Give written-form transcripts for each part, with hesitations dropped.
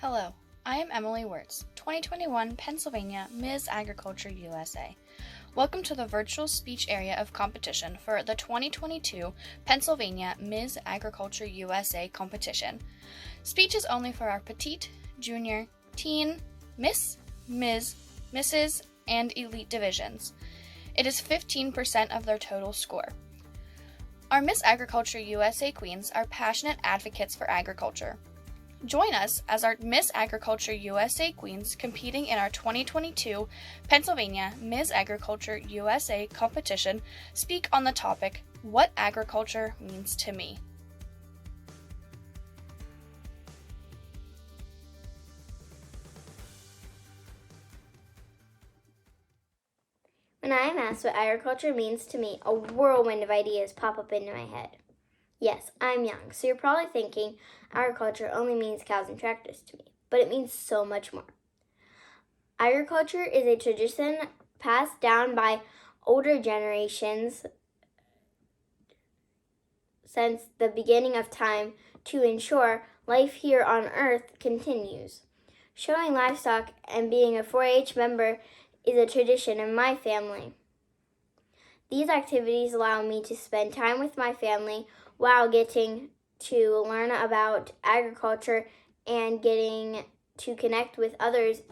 Hello, I am Emily Wirtz, 2021 Pennsylvania Ms. Agriculture USA. Welcome to the virtual speech area of competition for the 2022 Pennsylvania Ms. Agriculture USA competition. Speech is only for our Petite, Junior, Teen, Miss, Ms., Mrs., and Elite divisions. It is 15% of their total score. Our Miss Agriculture USA queens are passionate advocates for agriculture. Join us as our Miss Agriculture USA queens competing in our 2022 Pennsylvania Ms. Agriculture USA competition speak on the topic, What Agriculture Means to Me. When I am asked what agriculture means to me, a whirlwind of ideas pop up into my head. Yes, I'm young, so you're probably thinking agriculture only means cows and tractors to me, but it means so much more. Agriculture is a tradition passed down by older generations since the beginning of time to ensure life here on Earth continues. Showing livestock and being a 4-H member is a tradition in my family. These activities allow me to spend time with my family while getting to learn about agriculture and getting to connect with others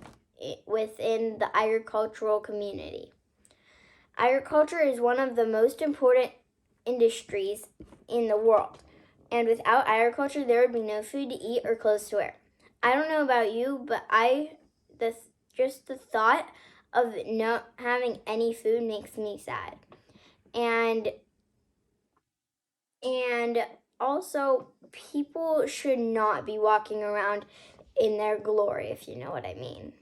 within the agricultural community. Agriculture is one of the most important industries in the world, and without agriculture there would be no food to eat or clothes to wear. I don't know about you, but just the thought of not having any food makes me sad. And also, people should not be walking around in their glory, if you know what I mean.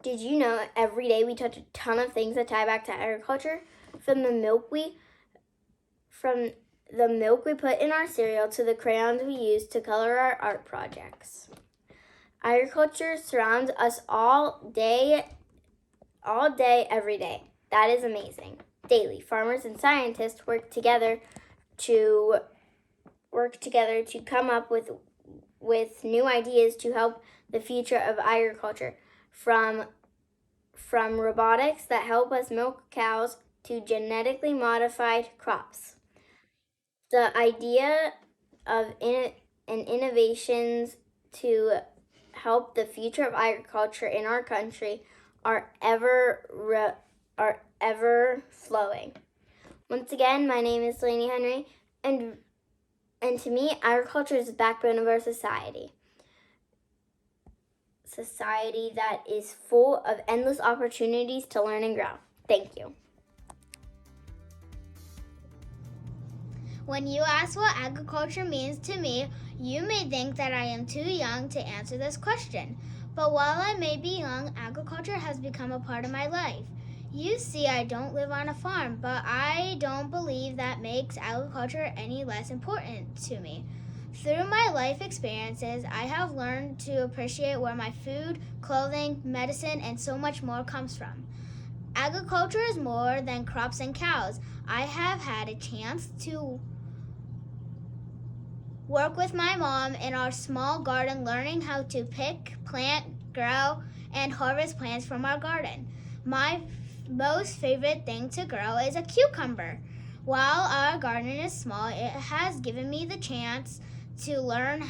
Did you know every day we touch a ton of things that tie back to agriculture? From the milk we put in our cereal to the crayons we use to color our art projects. Agriculture surrounds us all day, every day. That is amazing. Daily, farmers and scientists work together to come up with new ideas to help the future of agriculture, from robotics that help us milk cows to genetically modified crops. The idea of innovations to help the future of agriculture in our country are ever flowing. Once again, my name is Delaney Henry, and to me, agriculture is the backbone of our society. Society that is full of endless opportunities to learn and grow. Thank you. When you ask what agriculture means to me, you may think that I am too young to answer this question. But while I may be young, agriculture has become a part of my life. You see, I don't live on a farm, but I don't believe that makes agriculture any less important to me. Through my life experiences, I have learned to appreciate where my food, clothing, medicine, and so much more comes from. Agriculture is more than crops and cows. I have had a chance to work with my mom in our small garden, learning how to pick, plant, grow, and harvest plants from our garden. My most favorite thing to grow is a cucumber. While our garden is small, it has given me the chance to learn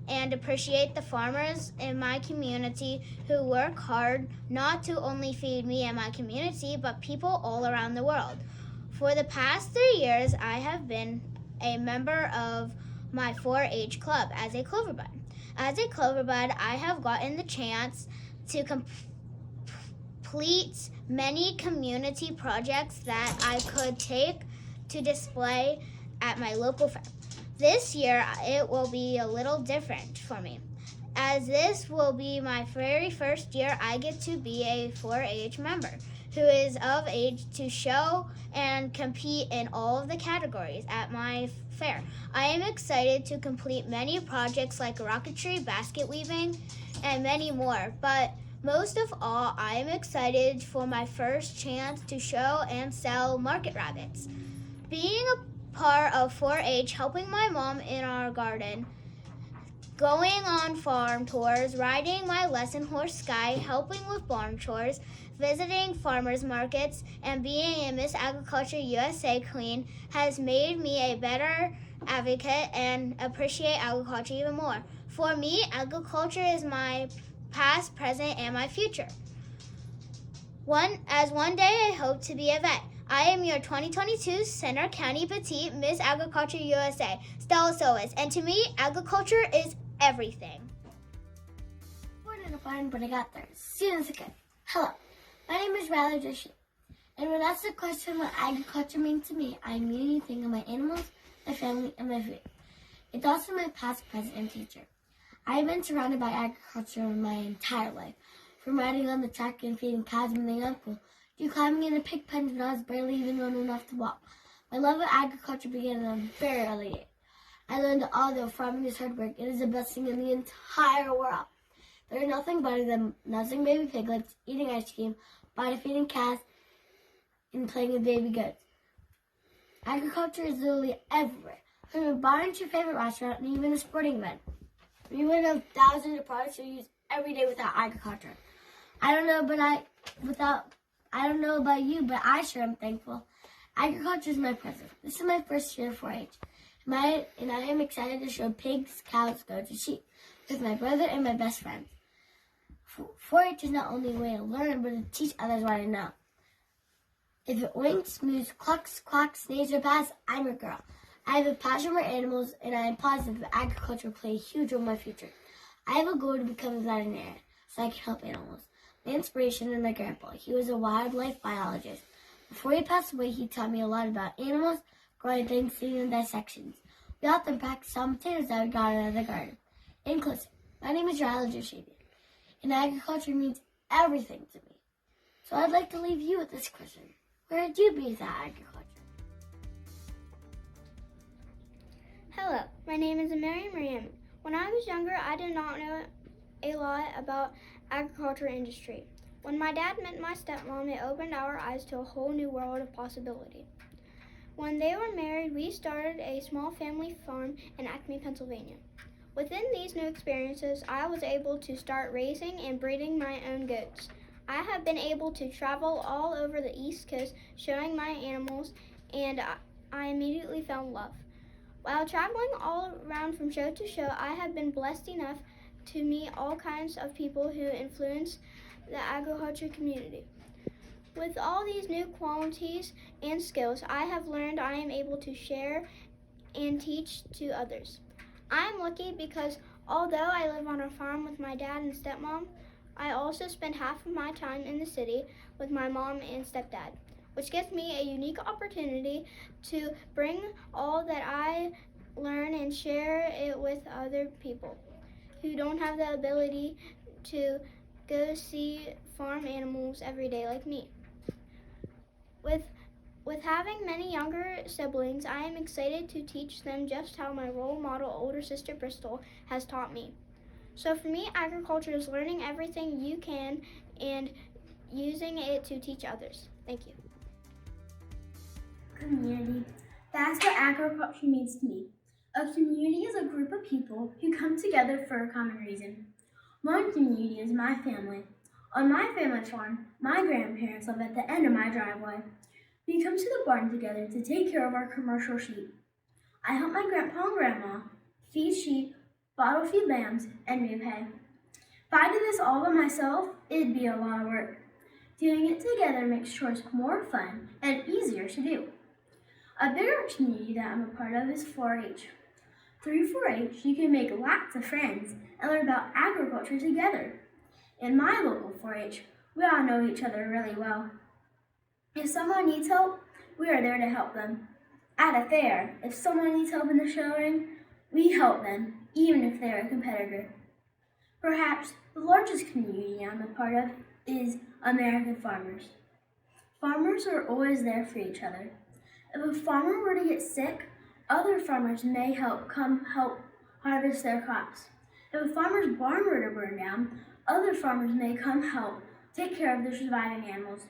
and appreciate the farmers in my community who work hard not to only feed me and my community, but people all around the world. For the past 3 years, I have been a member of my 4-H club as a cloverbud. As a cloverbud, I have gotten the chance to complete many community projects that I could take to display at my local fair. This year, it will be a little different for me, as this will be my very first year I get to be a 4-H member who is of age to show and compete in all of the categories at my fair. I am excited to complete many projects like rocketry, basket weaving, and many more, but most of all, I am excited for my first chance to show and sell market rabbits. Being a part of 4-H, helping my mom in our garden, going on farm tours, riding my lesson horse Sky, helping with barn chores, visiting farmers markets, and being a Miss Agriculture USA Queen has made me a better advocate and appreciate agriculture even more. For me, agriculture is my past, present, and my future. One day I hope to be a vet. I am your 2022 Center County Petite Miss Agriculture USA, Stella Solis, and to me, agriculture is everything. Born in a farm, but I got there as soon as I could. Hello, my name is Riley Joshi, and when asked the question what agriculture means to me, I immediately think of my animals, my family, and my food. It's also my past, present, and future. I have been surrounded by agriculture my entire life, from riding on the tractor and feeding cows with my uncle, to climbing in a pig pen when I was barely even old enough to walk. My love of agriculture began at a very early age. I learned that although farming is hard work, it is the best thing in the entire world. There is nothing better than nursing baby piglets, eating ice cream, bottle feeding calves, and playing with baby goats. Agriculture is literally everywhere, from a barn to your favorite restaurant and even a sporting event. We would have thousands of products we use every day without agriculture. I don't know about you, but I sure am thankful. Agriculture is my present. This is my first year of 4-H. And I am excited to show pigs, cows, goats, and sheep with my brother and my best friends. 4-H is not only a way to learn, but to teach others what I know. If it winks, moves, clucks, quacks, sneezes, or passes, I'm your girl. I have a passion for animals, and I am positive that agriculture will play a huge role in my future. I have a goal to become a veterinarian, so I can help animals. My inspiration is my grandpa. He was a wildlife biologist. Before he passed away, he taught me a lot about animals, growing things, seeing and dissections. We often packed some potatoes that we got out of the garden. In closing, my name is Riley Joshi, and agriculture means everything to me. So I'd like to leave you with this question. Where would you be without agriculture? Hello, my name is Mary Mariam. When I was younger, I did not know a lot about agriculture industry. When my dad met my stepmom, it opened our eyes to a whole new world of possibility. When they were married, we started a small family farm in Acme, Pennsylvania. Within these new experiences, I was able to start raising and breeding my own goats. I have been able to travel all over the East Coast showing my animals, and I immediately fell in love. While traveling all around from show to show, I have been blessed enough to meet all kinds of people who influence the agriculture community. With all these new qualities and skills I have learned, I am able to share and teach to others. I am lucky because although I live on a farm with my dad and stepmom, I also spend half of my time in the city with my mom and stepdad, which gives me a unique opportunity to bring all that I learn and share it with other people who don't have the ability to go see farm animals every day like me. With having many younger siblings, I am excited to teach them just how my role model older sister Bristol has taught me. So for me, agriculture is learning everything you can and using it to teach others. Thank you. Community. That's what agriculture means to me. A community is a group of people who come together for a common reason. One community is my family. On my family farm, my grandparents live at the end of my driveway. We come to the barn together to take care of our commercial sheep. I help my grandpa and grandma feed sheep, bottle feed lambs, and move hay. If I did this all by myself, it'd be a lot of work. Doing it together makes chores more fun and easier to do. A bigger community that I'm a part of is 4-H. Through 4-H, you can make lots of friends and learn about agriculture together. In my local 4-H, we all know each other really well. If someone needs help, we are there to help them. At a fair, if someone needs help in the show ring, we help them, even if they're a competitor. Perhaps the largest community I'm a part of is American farmers. Farmers are always there for each other. If a farmer were to get sick, other farmers may come help harvest their crops. If a farmer's barn were to burn down, other farmers may come help take care of their surviving animals.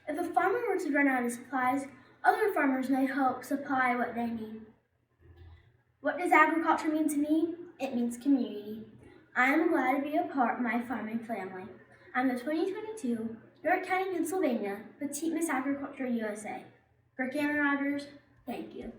If a farmer were to run out of supplies, other farmers may help supply what they need. What does agriculture mean to me? it means community. I am glad to be a part of my farming family. I'm the 2022 York County, Pennsylvania Petite Miss Agriculture USA. For Cameron Rogers, thank you.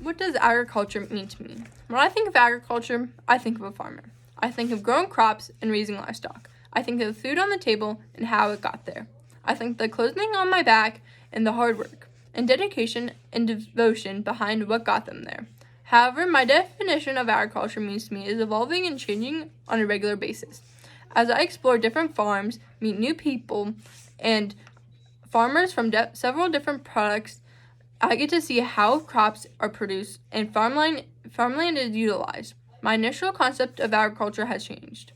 What does agriculture mean to me? When I think of agriculture, I think of a farmer. I think of growing crops and raising livestock. I think of the food on the table and how it got there. I think the clothing on my back and the hard work and dedication and devotion behind what got them there. However, my definition of agriculture means to me is evolving and changing on a regular basis. As I explore different farms, meet new people, and farmers from several different products, I get to see how crops are produced and farmland is utilized. My initial concept of agriculture has changed.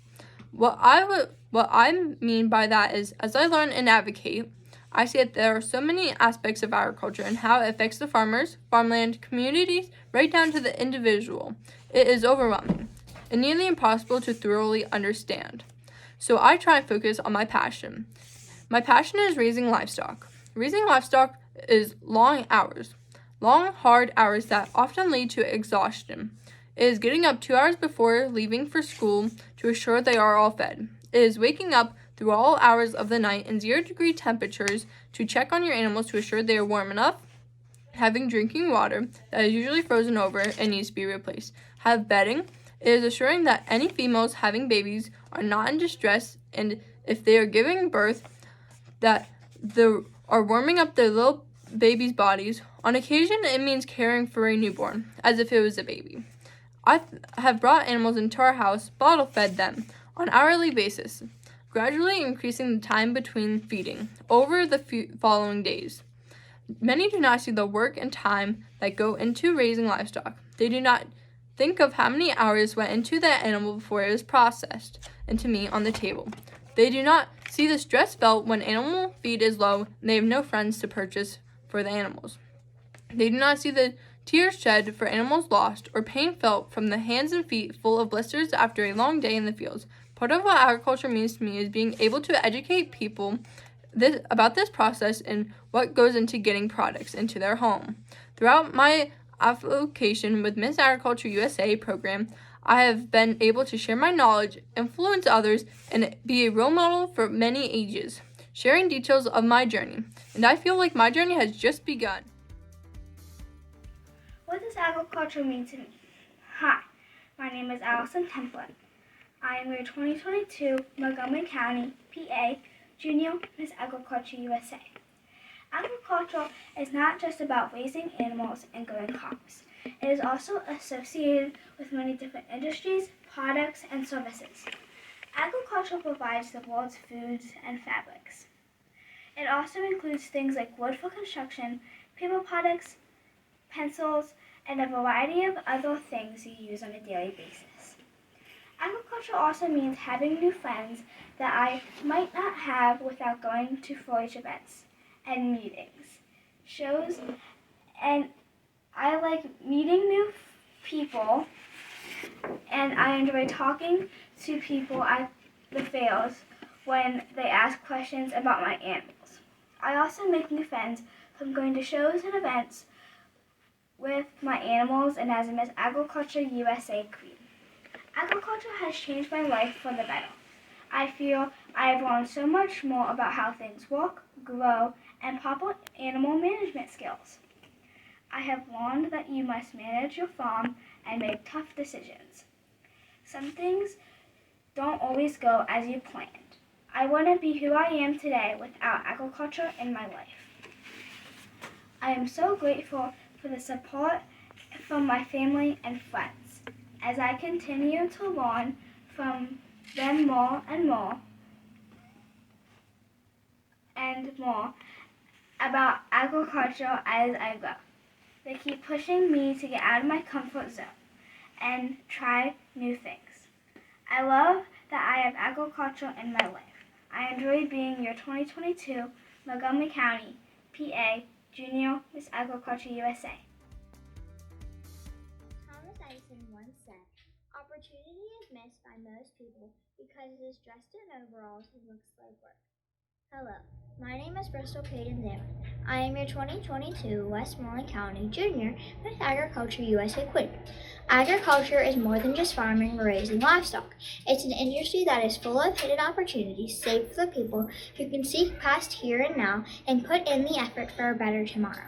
What I mean by that is, as I learn and advocate, I see that there are so many aspects of agriculture and how it affects the farmers, farmland, communities, right down to the individual. It is overwhelming and nearly impossible to thoroughly understand. So I try and focus on my passion. My passion is raising livestock. Raising livestock is long, hard hours that often lead to exhaustion. It is getting up 2 hours before leaving for school to assure they are all fed. It is waking up through all hours of the night in 0-degree temperatures to check on your animals to assure they are warm enough, having drinking water that is usually frozen over and needs to be replaced, have bedding. It is assuring that any females having babies are not in distress, and if they are giving birth, that they are warming up their little babies' bodies. On occasion, it means caring for a newborn, as if it was a baby. I have brought animals into our house, bottle-fed them, on an hourly basis, gradually increasing the time between feeding over the following days. Many do not see the work and time that go into raising livestock. They do not think of how many hours went into that animal before it was processed into meat on the table. They do not see the stress felt when animal feed is low and they have no friends to purchase for the animals. They do not see the tears shed for animals lost or pain felt from the hands and feet full of blisters after a long day in the fields. Part of what agriculture means to me is being able to educate people about this process and what goes into getting products into their home. Throughout my application with Miss Agriculture USA program, I have been able to share my knowledge, influence others, and be a role model for many ages, sharing details of my journey. And I feel like my journey has just begun. What does agriculture mean to me? Hi, my name is Allison Templin. I am your 2022 Montgomery County, PA, Junior Miss Agriculture USA. Agriculture is not just about raising animals and growing crops. It is also associated with many different industries, products, and services. Agriculture provides the world's foods and fabrics. It also includes things like wood for construction, paper products, pencils, and a variety of other things you use on a daily basis. Agriculture also means having new friends that I might not have without going to 4-H events and meetings, shows, and I like meeting new people, and I enjoy talking to people at the fairs when they ask questions about my animals. I also make new friends from going to shows and events with my animals and as a Miss Agriculture USA Queen. Agriculture has changed my life for the better. I feel I have learned so much more about how things work, grow, and proper animal management skills. I have learned that you must manage your farm and make tough decisions. Some things don't always go as you planned. I wouldn't be who I am today without agriculture in my life. I am so grateful for the support from my family and friends as I continue to learn from them more and more about agriculture as I grow. They keep pushing me to get out of my comfort zone and try new things. I love that I have agriculture in my life. I enjoy being your 2022 Montgomery County, PA, Junior Miss Agriculture USA. Thomas Edison once said, "Opportunity is missed by most people because it is dressed in overalls and looks like work." Hello, my name is Bristol Caden Zimmer. I am your 2022 Westmoreland County Junior Miss Agriculture USA Queen. Agriculture is more than just farming or raising livestock. It's an industry that is full of hidden opportunities saved for the people who can see past here and now and put in the effort for a better tomorrow.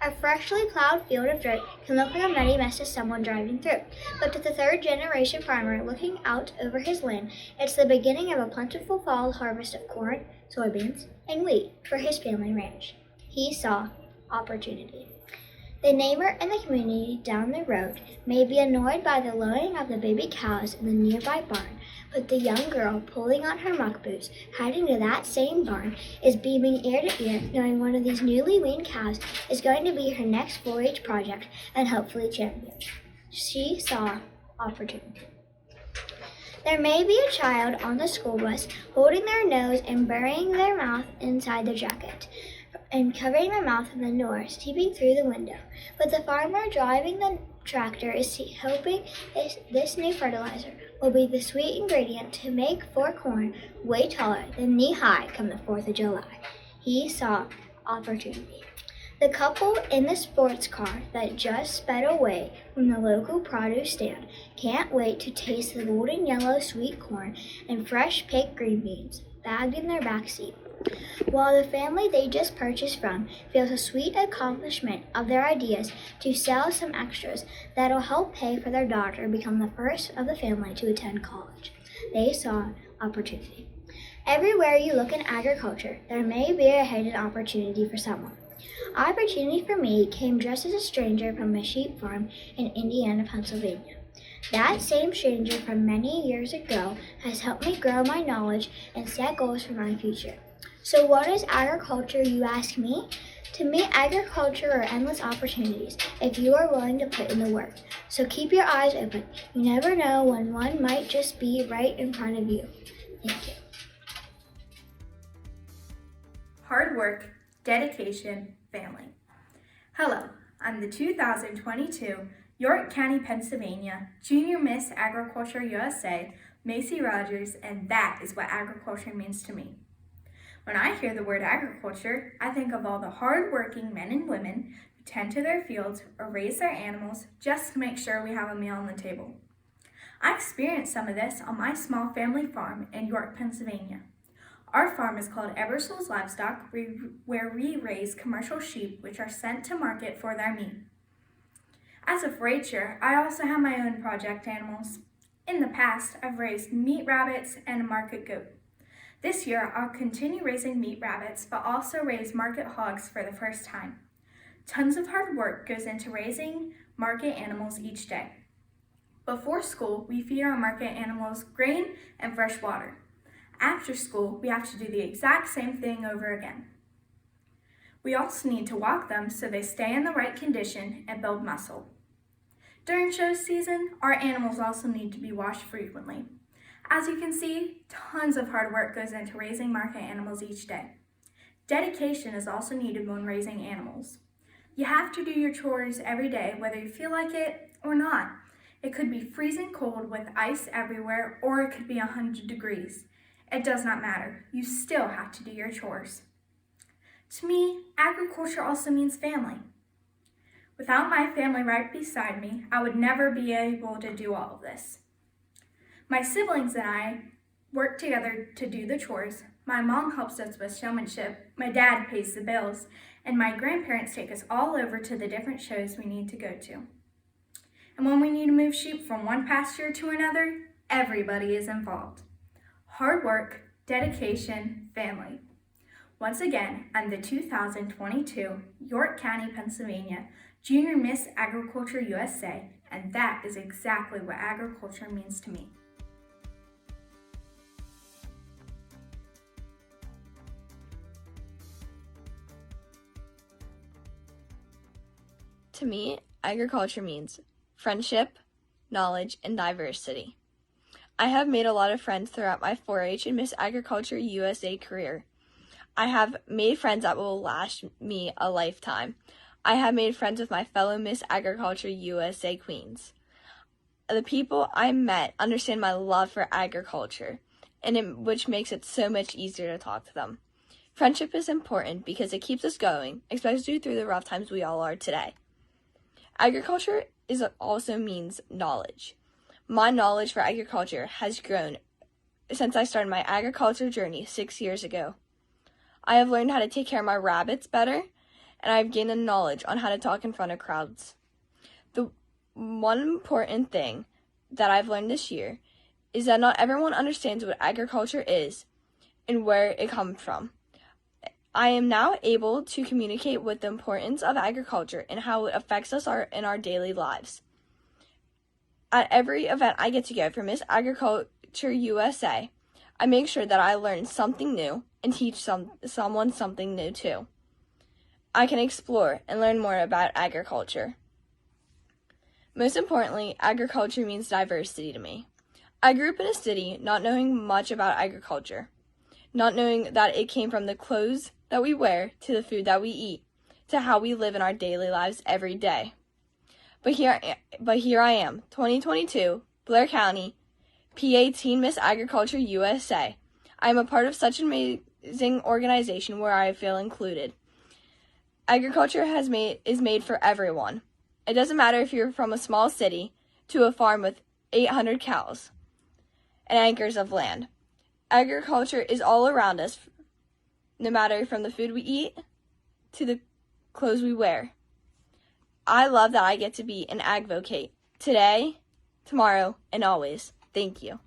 A freshly plowed field of dirt can look like a muddy mess to someone driving through, but to the third-generation farmer looking out over his land, it's the beginning of a plentiful fall harvest of corn, soybeans, and wheat for his family ranch. He saw opportunity. The neighbor in the community down the road may be annoyed by the lowing of the baby cows in the nearby barn, but the young girl pulling on her muck boots, heading to that same barn, is beaming ear to ear, knowing one of these newly weaned cows is going to be her next 4-H project and hopefully champion. She saw opportunity. There may be a child on the school bus holding their nose and burying their mouth inside their jacket and covering their mouth with the nose peeping through the window. But the farmer driving the tractor is hoping this new fertilizer will be the sweet ingredient to make 4 corn way taller than knee-high come the 4th of July. He saw opportunity. The couple in the sports car that just sped away from the local produce stand can't wait to taste the golden yellow sweet corn and fresh picked green beans bagged in their back seat, while the family they just purchased from feels a sweet accomplishment of their ideas to sell some extras that'll help pay for their daughter become the first of the family to attend college. They saw opportunity. Everywhere you look in agriculture, there may be a hidden opportunity for someone. Opportunity for me came just as a stranger from a sheep farm in Indiana, Pennsylvania. That same stranger from many years ago has helped me grow my knowledge and set goals for my future. So what is agriculture, you ask me? To me, agriculture are endless opportunities if you are willing to put in the work. So keep your eyes open. You never know when one might just be right in front of you. Thank you. Hard work, dedication, family. Hello, I'm the 2022 York County, Pennsylvania Junior Miss Agriculture USA, Macy Rogers, and that is what agriculture means to me. When I hear the word agriculture, I think of all the hard-working men and women who tend to their fields or raise their animals just to make sure we have a meal on the table. I experienced some of this on my small family farm in York, Pennsylvania. Our farm is called Ebersol's Livestock, where we raise commercial sheep which are sent to market for their meat. As a 4-H'er, I also have my own project animals. In the past, I've raised meat rabbits and a market goat. This year, I'll continue raising meat rabbits, but also raise market hogs for the first time. Tons of hard work goes into raising market animals each day. Before school, we feed our market animals grain and fresh water. After school, we have to do the exact same thing over again. We also need to walk them so they stay in the right condition and build muscle. During show season, our animals also need to be washed frequently. As you can see, tons of hard work goes into raising market animals each day. Dedication is also needed when raising animals. You have to do your chores every day, whether you feel like it or not. It could be freezing cold with ice everywhere, or it could be 100 degrees. It does not matter. You still have to do your chores. To me, agriculture also means family. Without my family right beside me, I would never be able to do all of this. My siblings and I work together to do the chores. My mom helps us with showmanship, my dad pays the bills, and my grandparents take us all over to the different shows we need to go to. And when we need to move sheep from one pasture to another, everybody is involved. Hard work, dedication, family. Once again, I'm the 2022 York County, Pennsylvania Junior Miss Agriculture USA, and that is exactly what agriculture means to me. To me, agriculture means friendship, knowledge, and diversity. I have made a lot of friends throughout my 4-H and Miss Agriculture USA career. I have made friends that will last me a lifetime. I have made friends with my fellow Miss Agriculture USA queens. The people I met understand my love for agriculture, which makes it so much easier to talk to them. Friendship is important because it keeps us going, especially through the rough times we all are today. Agriculture also means knowledge. My knowledge for agriculture has grown since I started my agriculture journey 6 years ago. I have learned how to take care of my rabbits better, and I have gained the knowledge on how to talk in front of crowds. The one important thing that I've learned this year is that not everyone understands what agriculture is and where it comes from. I am now able to communicate with the importance of agriculture and how it affects us in our daily lives. At every event I get to go for Miss Agriculture USA, I make sure that I learn something new and teach someone something new too. I can explore and learn more about agriculture. Most importantly, agriculture means diversity to me. I grew up in a city not knowing much about agriculture, not knowing that it came from the clothes that we wear to the food that we eat, to how we live in our daily lives every day. But here I am, 2022, Blair County, PA Teen Miss Agriculture USA. I am a part of such an amazing organization where I feel included. Agriculture is made for everyone. It doesn't matter if you're from a small city to a farm with 800 cows and acres of land. Agriculture is all around us, no matter from the food we eat to the clothes we wear. I love that I get to be an AGvocate today, tomorrow, and always. Thank you.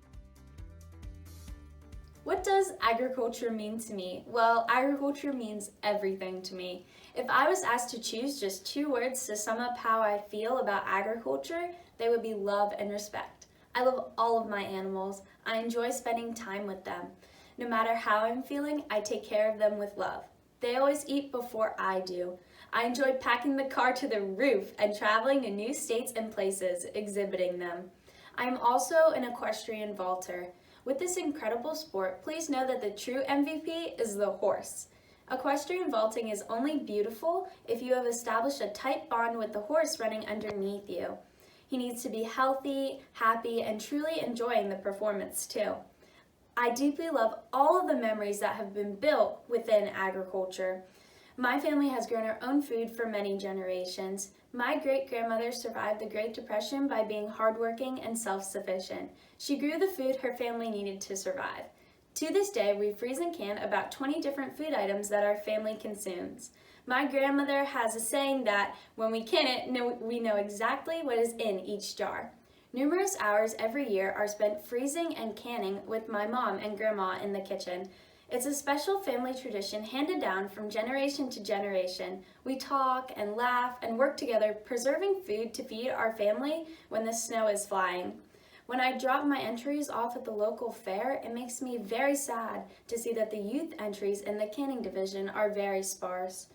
What does agriculture mean to me? Well, agriculture means everything to me. If I was asked to choose just 2 words to sum up how I feel about agriculture, they would be love and respect. I love all of my animals. I enjoy spending time with them. No matter how I'm feeling, I take care of them with love. They always eat before I do. I enjoy packing the car to the roof and traveling to new states and places, exhibiting them. I am also an equestrian vaulter. With this incredible sport, please know that the true MVP is the horse. Equestrian vaulting is only beautiful if you have established a tight bond with the horse running underneath you. He needs to be healthy, happy, and truly enjoying the performance too. I deeply love all of the memories that have been built within agriculture. My family has grown our own food for many generations. My great-grandmother survived the Great Depression by being hardworking and self-sufficient. She grew the food her family needed to survive. To this day, we freeze and can about 20 different food items that our family consumes. My grandmother has a saying that when we can it, we know exactly what is in each jar. Numerous hours every year are spent freezing and canning with my mom and grandma in the kitchen. It's a special family tradition handed down from generation to generation. We talk and laugh and work together, preserving food to feed our family when the snow is flying. When I drop my entries off at the local fair, it makes me very sad to see that the youth entries in the canning division are very sparse.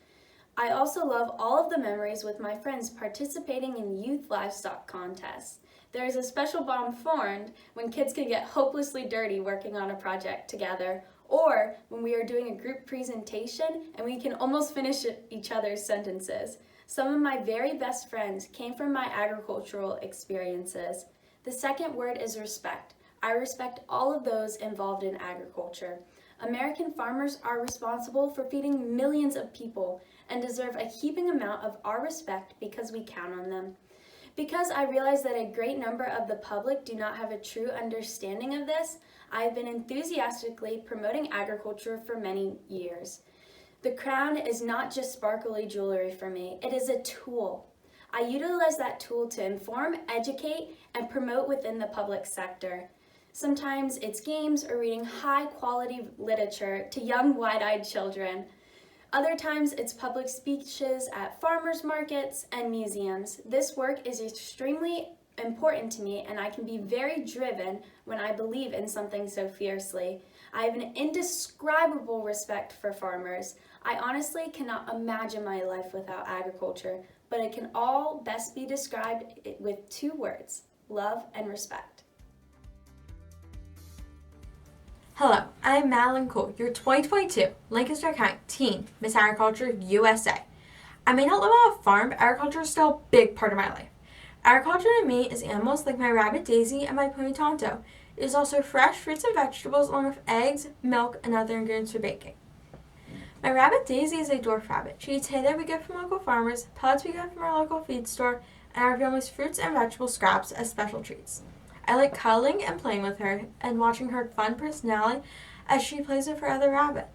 I also love all of the memories with my friends participating in youth livestock contests. There is a special bond formed when kids can get hopelessly dirty working on a project together, or when we are doing a group presentation and we can almost finish each other's sentences. Some of my very best friends came from my agricultural experiences. The second word is respect. I respect all of those involved in agriculture. American farmers are responsible for feeding millions of people and deserve a heaping amount of our respect because we count on them. Because I realize that a great number of the public do not have a true understanding of this, I have been enthusiastically promoting agriculture for many years. The crown is not just sparkly jewelry for me, it is a tool. I utilize that tool to inform, educate, and promote within the public sector. Sometimes it's games or reading high-quality literature to young, wide-eyed children. Other times it's public speeches at farmers markets and museums. This work is extremely important to me, and I can be very driven when I believe in something so fiercely. I have an indescribable respect for farmers. I honestly cannot imagine my life without agriculture, but it can all best be described with 2 words: love and respect. Hello, I am Madeline Cole, your 2022 Lancaster County Teen Miss Agriculture USA. I may not live on a farm, but agriculture is still a big part of my life. Agriculture to me is animals like my rabbit Daisy and my pony Tonto. It is also fresh fruits and vegetables along with eggs, milk, and other ingredients for baking. My rabbit Daisy is a dwarf rabbit. She eats hay that we get from local farmers, pellets we get from our local feed store, and our family's fruits and vegetable scraps as special treats. I like cuddling and playing with her and watching her fun personality as she plays with her other rabbit.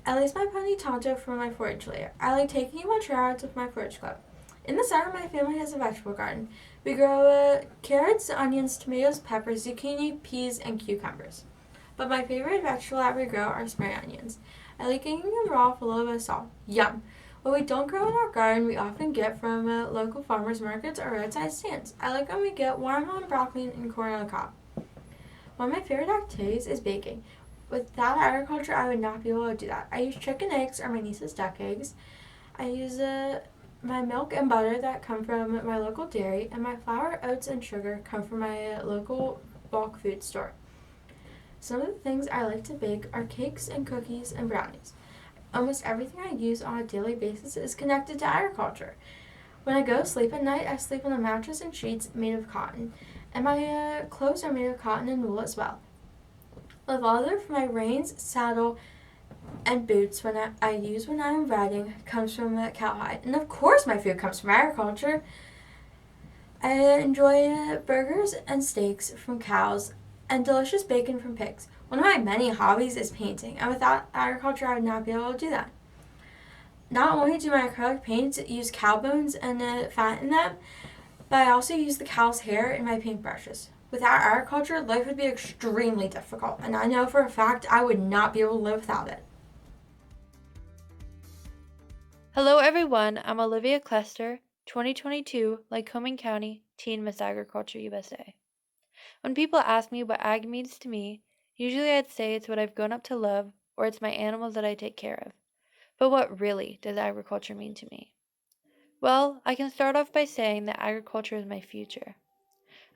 I lace my pony Tonto for my 4-H later. I like taking him on trail rides with my 4-H club. In the summer, my family has a vegetable garden. We grow carrots, onions, tomatoes, peppers, zucchini, peas, and cucumbers. But my favorite vegetable that we grow are spring onions. I like eating them raw with a little bit of salt. Yum! What we don't grow in our garden, we often get from local farmers markets or roadside stands. I like when we get watermelon, broccoli, and corn on the cob. One of my favorite activities is baking. Without agriculture, I would not be able to do that. I use chicken eggs or my niece's duck eggs. I use my milk and butter that come from my local dairy, and my flour, oats, and sugar come from my local bulk food store. Some of the things I like to bake are cakes and cookies and brownies. Almost everything I use on a daily basis is connected to agriculture. When I go to sleep at night, I sleep on a mattress and sheets made of cotton, and my clothes are made of cotton and wool as well. The leather for my reins, saddle, and boots I use when I'm riding comes from cowhide. And of course my food comes from agriculture. I enjoy burgers and steaks from cows and delicious bacon from pigs. One of my many hobbies is painting, and without agriculture I would not be able to do that. Not only do my acrylic paints use cow bones and fat in them, but I also use the cow's hair in my paintbrushes. Without agriculture, life would be extremely difficult, and I know for a fact I would not be able to live without it. Hello everyone, I'm Olivia Clester, 2022 Lycoming County Teen Miss Agriculture USA. When people ask me what ag means to me, usually I'd say it's what I've grown up to love or it's my animals that I take care of. But what really does agriculture mean to me? Well, I can start off by saying that agriculture is my future.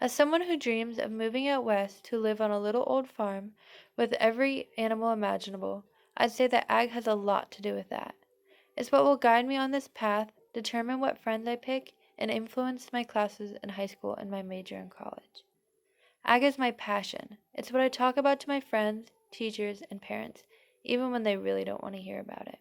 As someone who dreams of moving out west to live on a little old farm with every animal imaginable, I'd say that ag has a lot to do with that. It's what will guide me on this path, determine what friends I pick, and influence my classes in high school and my major in college. Ag is my passion. It's what I talk about to my friends, teachers, and parents, even when they really don't want to hear about it.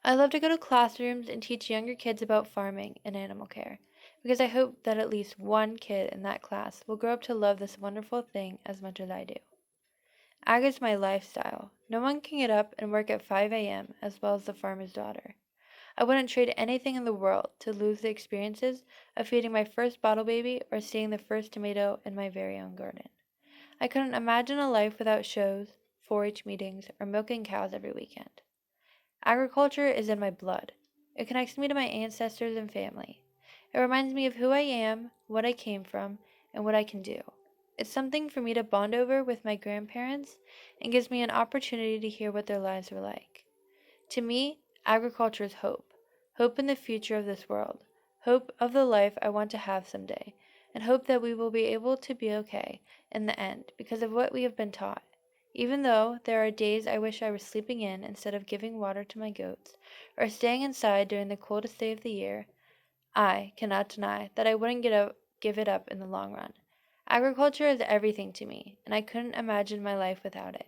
I love to go to classrooms and teach younger kids about farming and animal care, because I hope that at least one kid in that class will grow up to love this wonderful thing as much as I do. Ag is my lifestyle. No one can get up and work at 5 a.m. as well as the farmer's daughter. I wouldn't trade anything in the world to lose the experiences of feeding my first bottle baby or seeing the first tomato in my very own garden. I couldn't imagine a life without shows, 4-H meetings, or milking cows every weekend. Agriculture is in my blood. It connects me to my ancestors and family. It reminds me of who I am, what I came from, and what I can do. It's something for me to bond over with my grandparents and gives me an opportunity to hear what their lives were like. To me, agriculture is hope. Hope in the future of this world. Hope of the life I want to have someday. And hope that we will be able to be okay in the end because of what we have been taught. Even though there are days I wish I were sleeping in instead of giving water to my goats or staying inside during the coldest day of the year, I cannot deny that I wouldn't give it up in the long run. Agriculture is everything to me, and I couldn't imagine my life without it.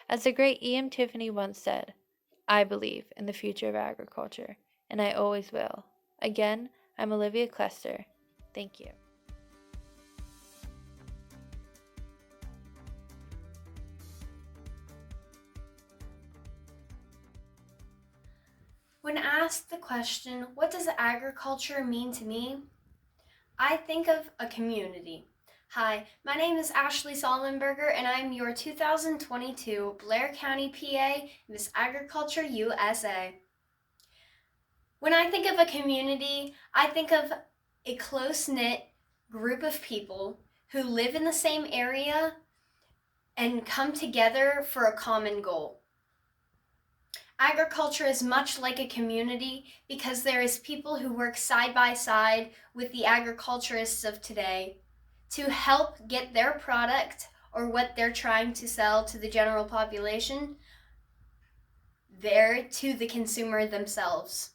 As the great E.M. Tiffany once said, I believe in the future of agriculture, and I always will. Again, I'm Olivia Clester. Thank you. When asked the question, what does agriculture mean to me? I think of a community. Hi, my name is Ashley Solomonberger, and I'm your 2022 Blair County, PA Miss Agriculture USA. When I think of a community, I think of a close-knit group of people who live in the same area and come together for a common goal. Agriculture is much like a community because there is people who work side by side with the agriculturists of today to help get their product or what they're trying to sell to the general population there to the consumer themselves.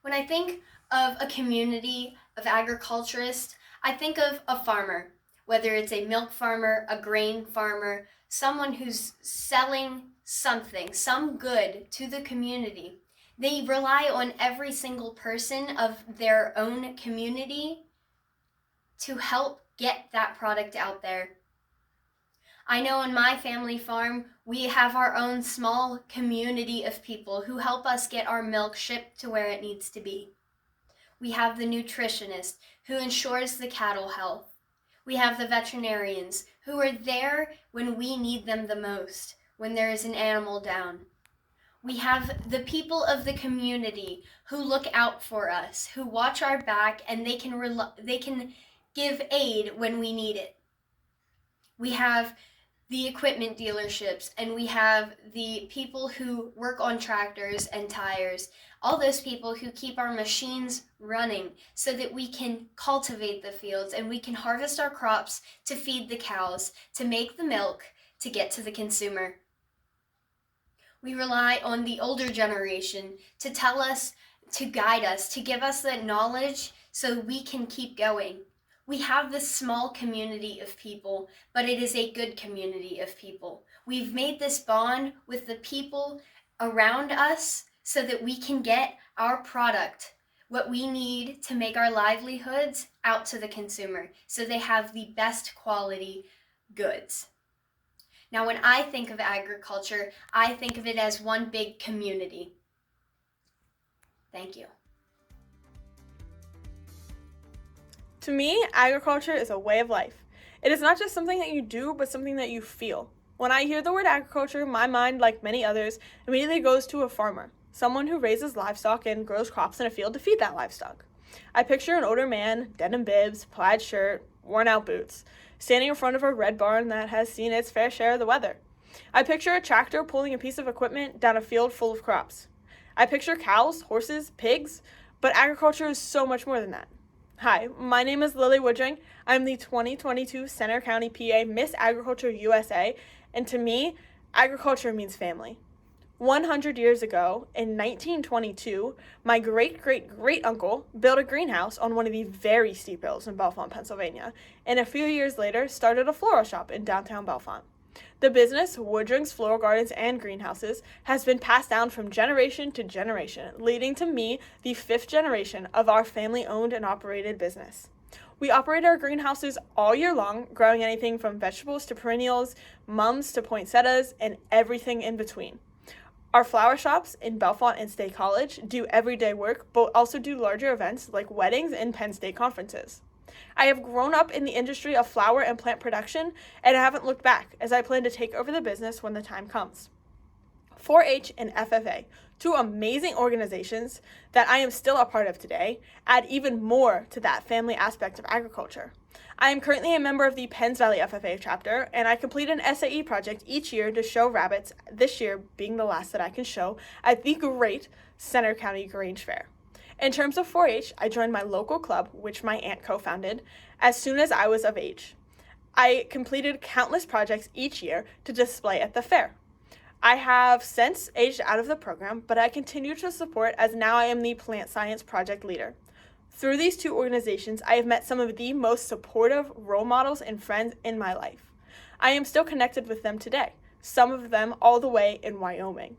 When I think of a community of agriculturists, I think of a farmer, whether it's a milk farmer, a grain farmer, someone who's selling some good to the community. They rely on every single person of their own community to help get that product out there. I know on my family farm, we have our own small community of people who help us get our milk shipped to where it needs to be. We have the nutritionist who ensures the cattle health. We have the veterinarians who are there when we need them the most, when there is an animal down. We have the people of the community who look out for us, who watch our back, and they can give aid when we need it. We have the equipment dealerships, and we have the people who work on tractors and tires, all those people who keep our machines running so that we can cultivate the fields and we can harvest our crops to feed the cows, to make the milk, to get to the consumer. We rely on the older generation to tell us, to guide us, to give us that knowledge so we can keep going. We have this small community of people, but it is a good community of people. We've made this bond with the people around us so that we can get our product, what we need to make our livelihoods, out to the consumer, so they have the best quality goods. Now, when I think of agriculture, I think of it as one big community. Thank you. To me, agriculture is a way of life. It is not just something that you do, but something that you feel. When I hear the word agriculture, my mind, like many others, immediately goes to a farmer, someone who raises livestock and grows crops in a field to feed that livestock. I picture an older man, denim bibs, plaid shirt, worn out boots, standing in front of a red barn that has seen its fair share of the weather. I picture a tractor pulling a piece of equipment down a field full of crops. I picture cows, horses, pigs, but agriculture is so much more than that. Hi, my name is Lily Woodring. I'm the 2022 Center County, PA Miss Agriculture USA, and to me, agriculture means family. 100 years ago, in 1922, my great-great-great-uncle built a greenhouse on one of the very steep hills in Bellefonte, Pennsylvania, and a few years later started a floral shop in downtown Bellefonte. The business, Woodring's Floral Gardens and Greenhouses, has been passed down from generation to generation, leading to me, the 5th generation of our family-owned and operated business. We operate our greenhouses all year long, growing anything from vegetables to perennials, mums to poinsettias, and everything in between. Our flower shops in Bellefonte and State College do everyday work, but also do larger events like weddings and Penn State conferences. I have grown up in the industry of flower and plant production, and I haven't looked back, as I plan to take over the business when the time comes. 4-H and FFA, two amazing organizations that I am still a part of today, add even more to that family aspect of agriculture. I am currently a member of the Penns Valley FFA chapter, and I complete an SAE project each year to show rabbits, this year being the last that I can show, at the great Center County Grange Fair. In terms of 4-H, I joined my local club, which my aunt co-founded, as soon as I was of age. I completed countless projects each year to display at the fair. I have since aged out of the program, but I continue to support as now I am the plant science project leader. Through these two organizations, I have met some of the most supportive role models and friends in my life. I am still connected with them today, some of them all the way in Wyoming.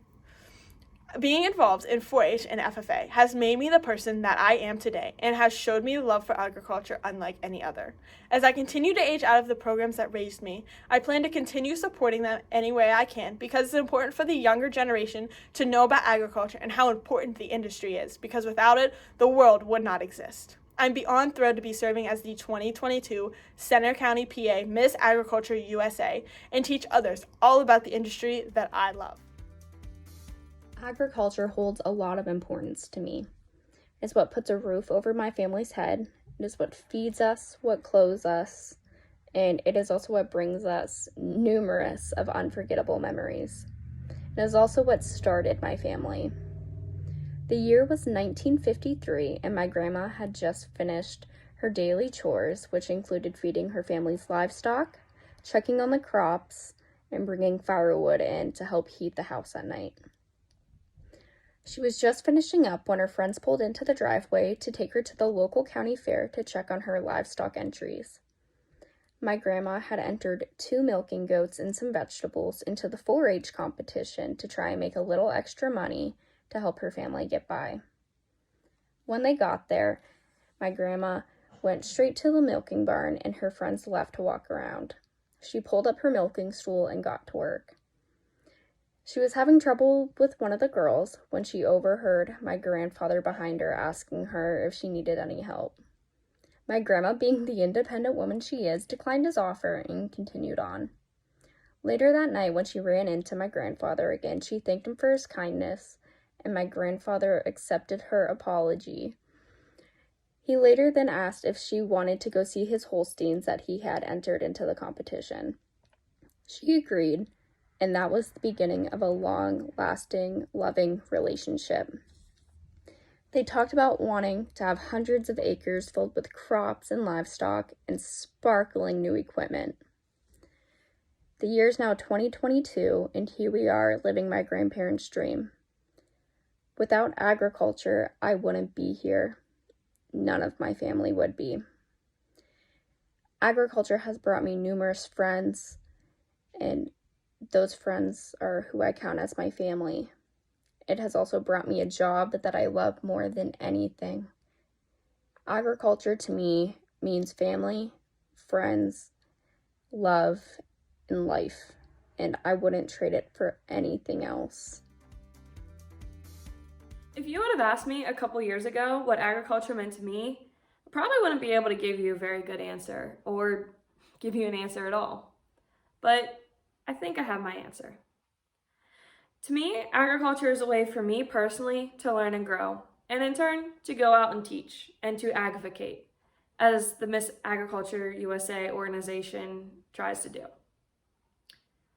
Being involved in 4-H and FFA has made me the person that I am today and has showed me love for agriculture unlike any other. As I continue to age out of the programs that raised me, I plan to continue supporting them any way I can because it's important for the younger generation to know about agriculture and how important the industry is, because without it, the world would not exist. I'm beyond thrilled to be serving as the 2022 Center County, PA Miss Agriculture USA and teach others all about the industry that I love. Agriculture holds a lot of importance to me. It's what puts a roof over my family's head. It is what feeds us, what clothes us, and it is also what brings us numerous of unforgettable memories. It is also what started my family. The year was 1953, and my grandma had just finished her daily chores, which included feeding her family's livestock, checking on the crops, and bringing firewood in to help heat the house at night. She was just finishing up when her friends pulled into the driveway to take her to the local county fair to check on her livestock entries. my grandma had entered 2 milking goats and some vegetables into the 4-H competition to try and make a little extra money to help her family get by. When they got there, my grandma went straight to the milking barn and her friends left to walk around. She pulled up her milking stool and got to work. She was having trouble with one of the girls when she overheard my grandfather behind her asking her if she needed any help. My grandma, being the independent woman she is, declined his offer and continued on. Later that night, when she ran into my grandfather again, she thanked him for his kindness, and my grandfather accepted her apology. He later then asked if she wanted to go see his Holsteins that he had entered into the competition. She agreed, and that was the beginning of a long-lasting, loving relationship. They talked about wanting to have hundreds of acres filled with crops and livestock and sparkling new equipment. The year is now 2022, and here we are living my grandparents' dream. Without agriculture, I wouldn't be here. None of my family would be. Agriculture has brought me numerous friends, and those friends are who I count as my family. It has also brought me a job that I love more than anything. Agriculture to me means family, friends, love, and life, and I wouldn't trade it for anything else. If you would have asked me a couple years ago what agriculture meant to me, I probably wouldn't be able to give you a very good answer or give you an answer at all. But I think I have my answer. To me, agriculture is a way for me personally to learn and grow, and in turn, to go out and teach and to AGvocate, as the Miss Agriculture USA organization tries to do.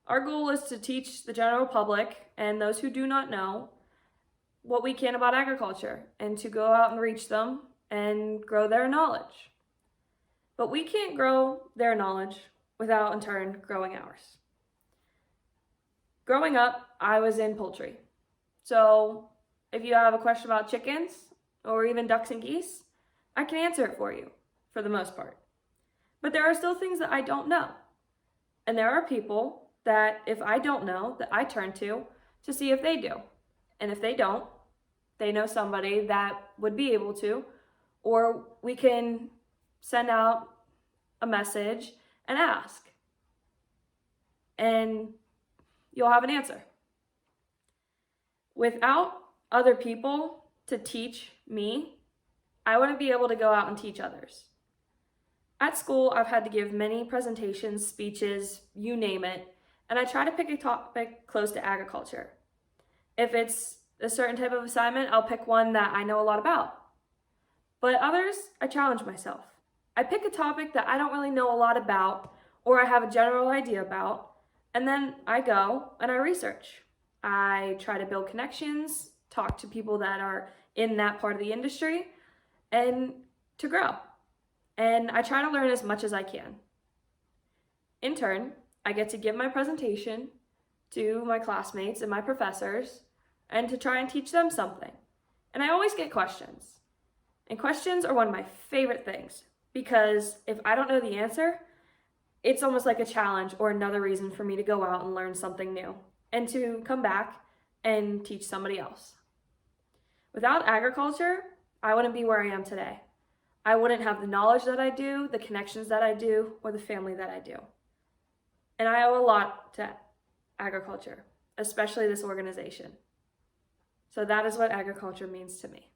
Our goal is to teach the general public and those who do not know what we can about agriculture and to go out and reach them and grow their knowledge. But we can't grow their knowledge without, in turn, growing ours. Growing up, I was in poultry. So if you have a question about chickens or even ducks and geese, I can answer it for you, for the most part. But there are still things that I don't know. And there are people that if I don't know, that I turn to see if they do. And if they don't, they know somebody that would be able to, or we can send out a message and ask. And you'll have an answer. Without other people to teach me, I wouldn't be able to go out and teach others. At school, I've had to give many presentations, speeches, you name it, and I try to pick a topic close to agriculture. If it's a certain type of assignment, I'll pick one that I know a lot about. But others, I challenge myself. I pick a topic that I don't really know a lot about, or I have a general idea about, and then I go and I research. I try to build connections, talk to people that are in that part of the industry, and to grow. And I try to learn as much as I can. In turn, I get to give my presentation to my classmates and my professors and to try and teach them something. And I always get questions. And questions are one of my favorite things because if I don't know the answer, it's almost like a challenge or another reason for me to go out and learn something new and to come back and teach somebody else. Without agriculture, I wouldn't be where I am today. I wouldn't have the knowledge that I do, the connections that I do, or the family that I do. And I owe a lot to agriculture, especially this organization. So that is what agriculture means to me.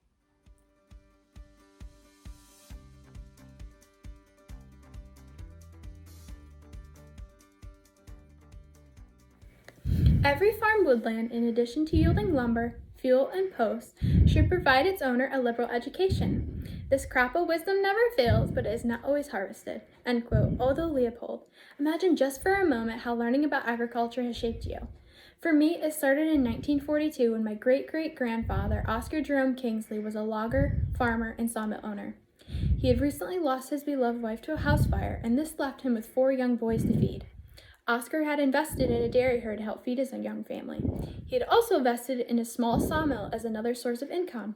Every farm woodland, in addition to yielding lumber, fuel, and posts, should provide its owner a liberal education. This crop of wisdom never fails, but it is not always harvested. End quote. Although Leopold. Imagine just for a moment how learning about agriculture has shaped you. For me, it started in 1942 when my great-great-grandfather, Oscar Jerome Kingsley, was a logger, farmer, and sawmill owner. He had recently lost his beloved wife to a house fire, and this left him with 4 young boys to feed. Oscar had invested in a dairy herd to help feed his young family. He had also invested in a small sawmill as another source of income.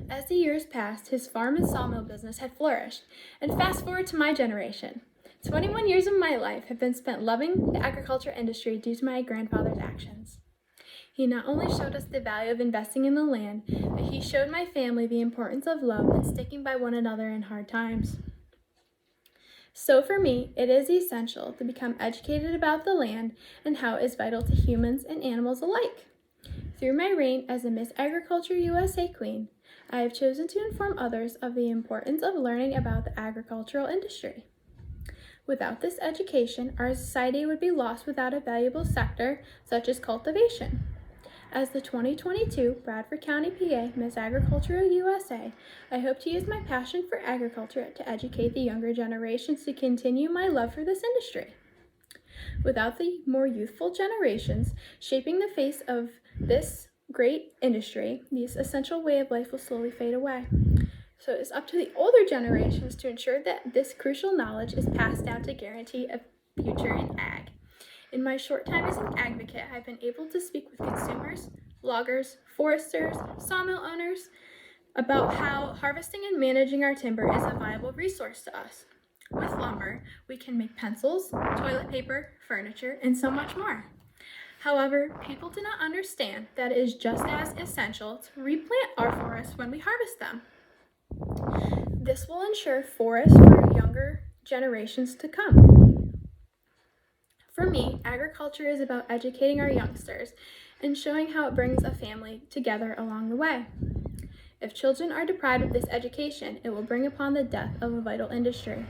As the years passed, his farm and sawmill business had flourished. And fast forward to my generation. 21 years of my life have been spent loving the agriculture industry due to my grandfather's actions. He not only showed us the value of investing in the land, but he showed my family the importance of love and sticking by one another in hard times. So for me, it is essential to become educated about the land and how it is vital to humans and animals alike. Through my reign as the Miss Agriculture USA Queen, I have chosen to inform others of the importance of learning about the agricultural industry. Without this education, our society would be lost without a valuable sector such as cultivation. As the 2022 Bradford County, PA Miss Agriculture USA, I hope to use my passion for agriculture to educate the younger generations to continue my love for this industry. Without the more youthful generations shaping the face of this great industry, this essential way of life will slowly fade away. So it's up to the older generations to ensure that this crucial knowledge is passed down to guarantee a future in ag. In my short time as an advocate, I've been able to speak with consumers, loggers, foresters, sawmill owners about how harvesting and managing our timber is a viable resource to us. With lumber, we can make pencils, toilet paper, furniture, and so much more. However, people do not understand that it is just as essential to replant our forests when we harvest them. This will ensure forests for younger generations to come. For me, agriculture is about educating our youngsters and showing how it brings a family together along the way. If children are deprived of this education, it will bring upon the death of a vital industry.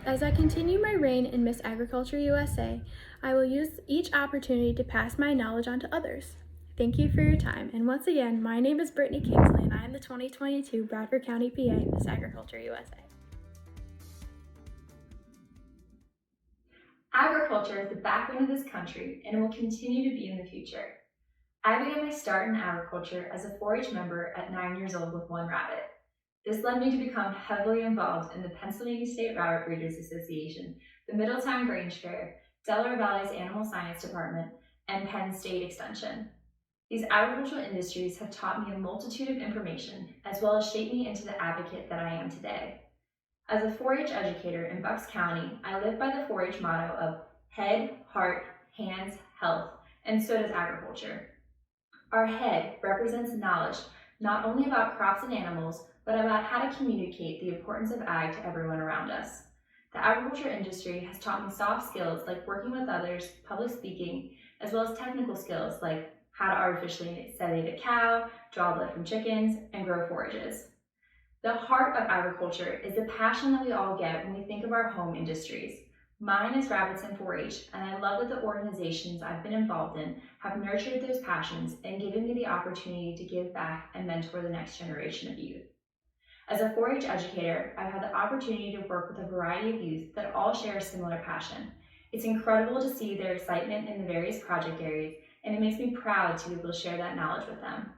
As I continue my reign in Miss Agriculture USA, I will use each opportunity to pass my knowledge on to others. Thank you for your time, and once again, my name is Brittany Kingsley, and I am the 2022 Bradford County, PA Miss Agriculture USA. Agriculture is the backbone of this country, and it will continue to be in the future. I began my start in agriculture as a 4-H member at 9 years old with 1 rabbit. This led me to become heavily involved in the Pennsylvania State Rabbit Breeders Association, the Middletown Grange Fair, Delaware Valley's Animal Science Department, and Penn State Extension. These agricultural industries have taught me a multitude of information, as well as shaped me into the advocate that I am today. As a 4-H educator in Bucks County, I live by the 4-H motto of head, heart, hands, health, and so does agriculture. Our head represents knowledge not only about crops and animals, but about how to communicate the importance of ag to everyone around us. The agriculture industry has taught me soft skills like working with others, public speaking, as well as technical skills like how to artificially sedate a cow, draw blood from chickens, and grow forages. The heart of agriculture is the passion that we all get when we think of our home industries. Mine is Rabbits and 4-H, and I love that the organizations I've been involved in have nurtured those passions and given me the opportunity to give back and mentor the next generation of youth. As a 4-H educator, I've had the opportunity to work with a variety of youth that all share a similar passion. It's incredible to see their excitement in the various project areas, and it makes me proud to be able to share that knowledge with them.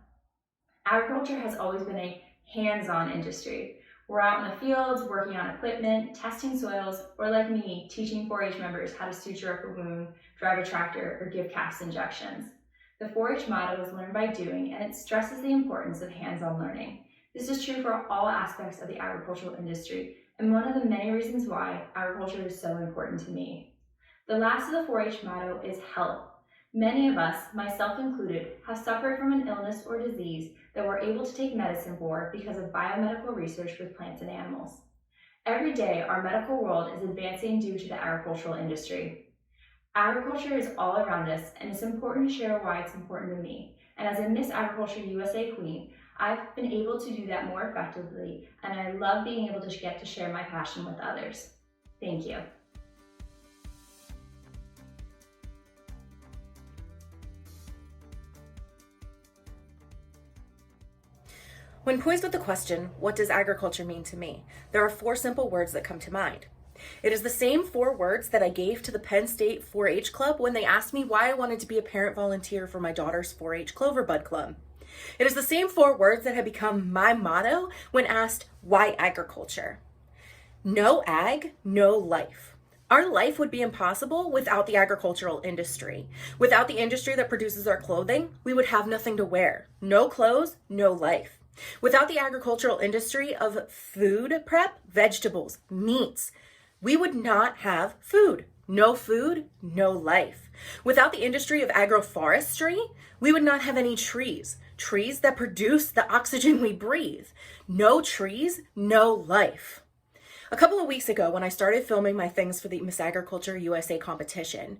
Agriculture has always been a hands-on industry. We're out in the fields, working on equipment, testing soils, or like me, teaching 4-H members how to suture up a wound, drive a tractor, or give calves injections. The 4-H motto is learn by doing, and it stresses the importance of hands-on learning. This is true for all aspects of the agricultural industry, and one of the many reasons why agriculture is so important to me. The last of the 4-H motto is health. Many of us, myself included, have suffered from an illness or disease that we're able to take medicine for because of biomedical research with plants and animals. Every day, our medical world is advancing due to the agricultural industry. Agriculture is all around us, and it's important to share why it's important to me. And as a Miss Agriculture USA Queen, I've been able to do that more effectively, and I love being able to get to share my passion with others. Thank you. When posed with the question, what does agriculture mean to me? There are 4 simple words that come to mind. It is the same 4 words that I gave to the Penn State 4-H Club when they asked me why I wanted to be a parent volunteer for my daughter's 4-H Clover Bud Club. It is the same 4 words that have become my motto when asked, why agriculture? No ag, no life. Our life would be impossible without the agricultural industry. Without the industry that produces our clothing, we would have nothing to wear. No clothes, no life. Without the agricultural industry of food prep, vegetables, meats, we would not have food. No food, no life. Without the industry of agroforestry, we would not have any trees. Trees that produce the oxygen we breathe. No trees, no life. A couple of weeks ago, when I started filming my things for the Miss Agriculture USA competition,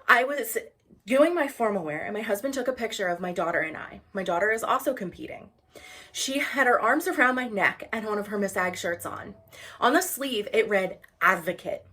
I was doing my formal wear and my husband took a picture of my daughter and I. My daughter is also competing. She had her arms around my neck and one of her Miss Ag shirts on. On the sleeve, it read Advocate.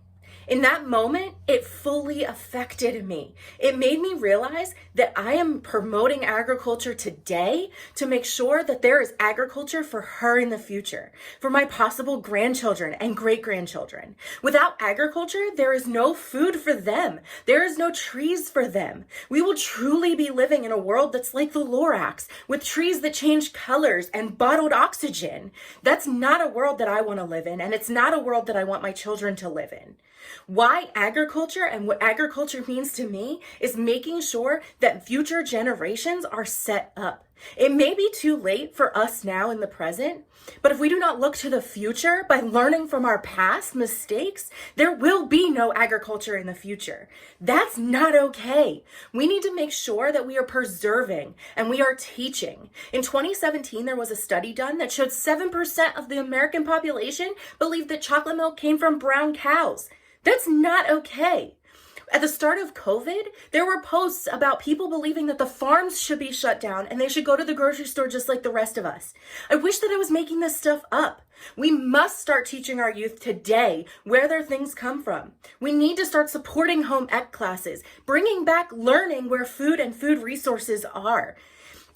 In that moment, it fully affected me. It made me realize that I am promoting agriculture today to make sure that there is agriculture for her in the future, for my possible grandchildren and great-grandchildren. Without agriculture, there is no food for them. There is no trees for them. We will truly be living in a world that's like the Lorax, with trees that change colors and bottled oxygen. That's not a world that I want to live in, and it's not a world that I want my children to live in. Why agriculture and what agriculture means to me is making sure that future generations are set up. It may be too late for us now in the present, but if we do not look to the future by learning from our past mistakes, there will be no agriculture in the future. That's not okay. We need to make sure that we are preserving and we are teaching. In 2017, there was a study done that showed 7% of the American population believed that chocolate milk came from brown cows. That's not okay. At the start of COVID, there were posts about people believing that the farms should be shut down and they should go to the grocery store just like the rest of us. I wish that I was making this stuff up. We must start teaching our youth today where their things come from. We need to start supporting home ec classes, bringing back learning where food and food resources are.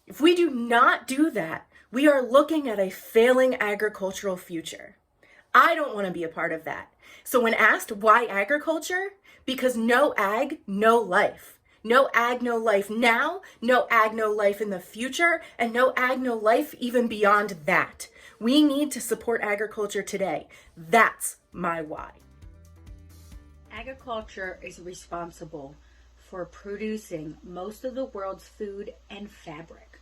If we do not do that, we are looking at a failing agricultural future. I don't want to be a part of that. So when asked why agriculture, because no ag, no life. No ag, no life now, no ag, no life in the future, and no ag, no life even beyond that. We need to support agriculture today. That's my why. Agriculture is responsible for producing most of the world's food and fabric.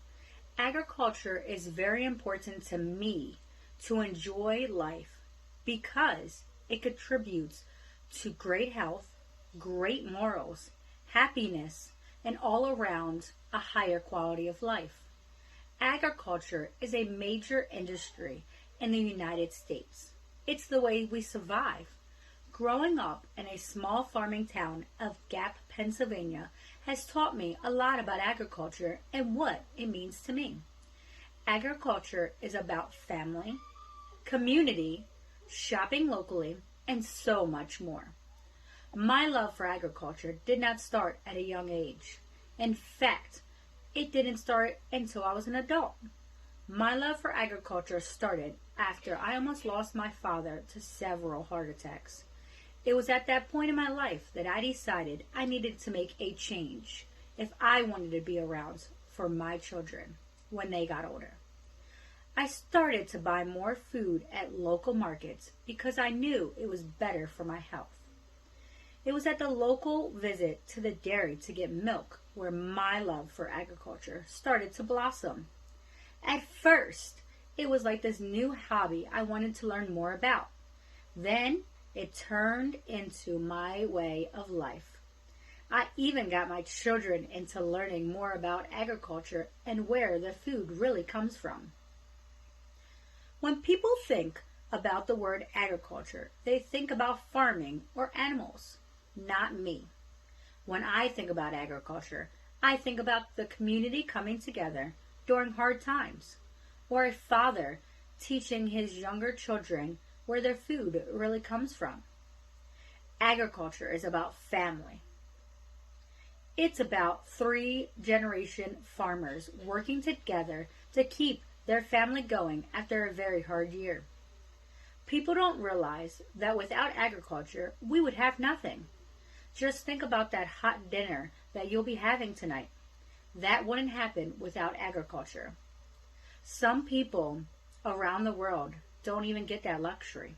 Agriculture is very important to me to enjoy life because it contributes to great health, great morals, happiness, and all around a higher quality of life. Agriculture is a major industry in the United States. It's the way we survive. Growing up in a small farming town of Gap, Pennsylvania, has taught me a lot about agriculture and what it means to me. Agriculture is about family, community, shopping locally, and so much more. My love for agriculture did not start at a young age. In fact, it didn't start until I was an adult. My love for agriculture started after I almost lost my father to several heart attacks. It was at that point in my life that I decided I needed to make a change if I wanted to be around for my children when they got older. I started to buy more food at local markets because I knew it was better for my health. It was at the local visit to the dairy to get milk where my love for agriculture started to blossom. At first, it was like this new hobby I wanted to learn more about. Then it turned into my way of life. I even got my children into learning more about agriculture and where the food really comes from. When people think about the word agriculture, they think about farming or animals. Not me. When I think about agriculture, I think about the community coming together during hard times, or a father teaching his younger children where their food really comes from. Agriculture is about family. It's about 3-generation farmers working together to keep their family going after a very hard year. People don't realize that without agriculture, we would have nothing. Just think about that hot dinner that you'll be having tonight. That wouldn't happen without agriculture. Some people around the world don't even get that luxury.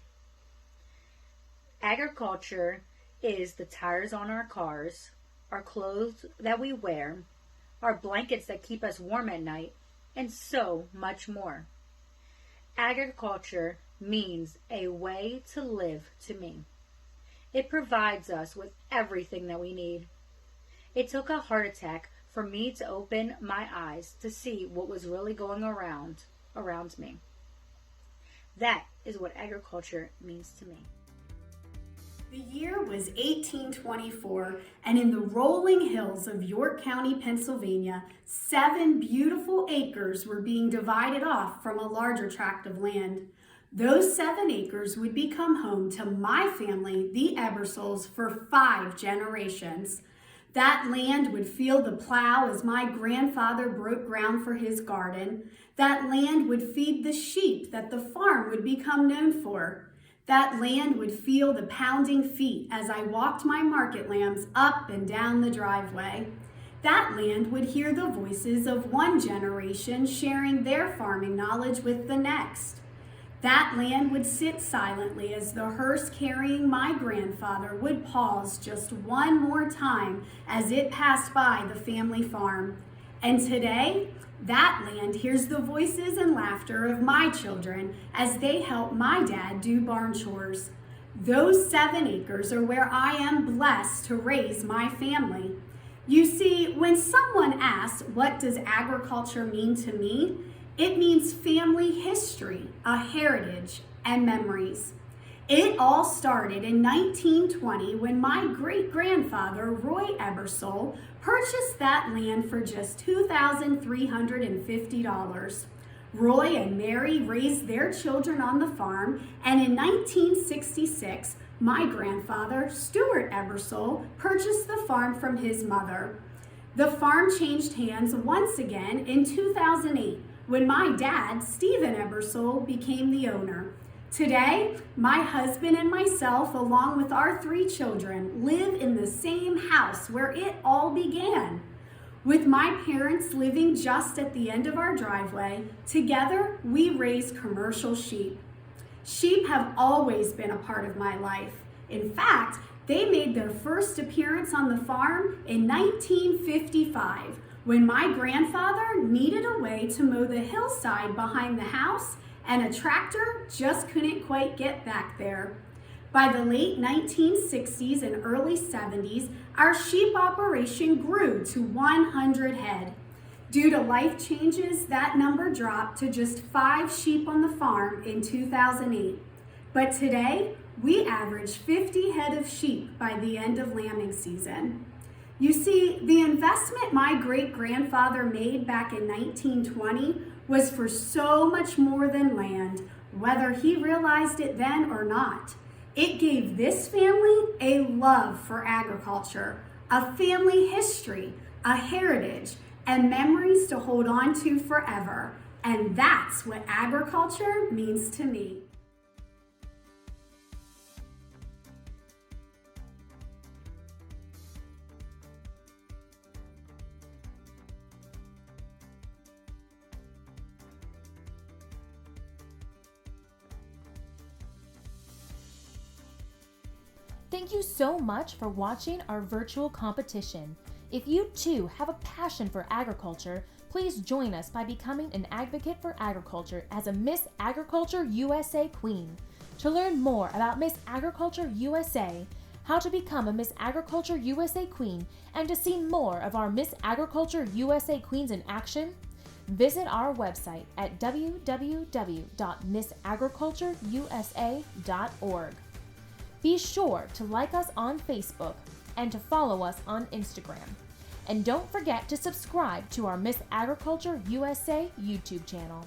Agriculture is the tires on our cars, our clothes that we wear, our blankets that keep us warm at night, and so much more. Agriculture means a way to live to me. It provides us with everything that we need. It took a heart attack for me to open my eyes to see what was really going around me. That is what agriculture means to me. The year was 1824, and in the rolling hills of York County, Pennsylvania, 7 beautiful acres were being divided off from a larger tract of land. Those 7 acres would become home to my family, the Ebersols, for 5 generations. That land would feel the plow as my grandfather broke ground for his garden. That land would feed the sheep that the farm would become known for. That land would feel the pounding feet as I walked my market lambs up and down the driveway. That land would hear the voices of one generation sharing their farming knowledge with the next. That land would sit silently as the hearse carrying my grandfather would pause just one more time as it passed by the family farm. And today, that land hears the voices and laughter of my children as they help my dad do barn chores. Those 7 acres are where I am blessed to raise my family. You see, when someone asks, what does agriculture mean to me? It means family history, a heritage, and memories. It all started in 1920 when my great-grandfather, Roy Ebersol, purchased that land for just $2,350. Roy and Mary raised their children on the farm, and in 1966, my grandfather, Stuart Ebersol, purchased the farm from his mother. The farm changed hands once again in 2008 when my dad, Stephen Ebersol, became the owner. Today, my husband and myself, along with our 3 children, live in the same house where it all began. With my parents living just at the end of our driveway, together we raise commercial sheep. Sheep have always been a part of my life. In fact, they made their first appearance on the farm in 1955 when my grandfather needed a way to mow the hillside behind the house and a tractor just couldn't quite get back there. By the late 1960s and early 70s, our sheep operation grew to 100 head. Due to life changes, that number dropped to just 5 sheep on the farm in 2008. But today, we average 50 head of sheep by the end of lambing season. You see, the investment my great-grandfather made back in 1920 was for so much more than land, whether he realized it then or not. It gave this family a love for agriculture, a family history, a heritage, and memories to hold on to forever. And that's what agriculture means to me. Thank you so much for watching our virtual competition. If you too have a passion for agriculture, please join us by becoming an advocate for agriculture as a Miss Agriculture USA Queen. To learn more about Miss Agriculture USA, how to become a Miss Agriculture USA Queen, and to see more of our Miss Agriculture USA Queens in action, visit our website at www.missagricultureusa.org. Be sure to like us on Facebook and to follow us on Instagram. And don't forget to subscribe to our Miss Agriculture USA YouTube channel.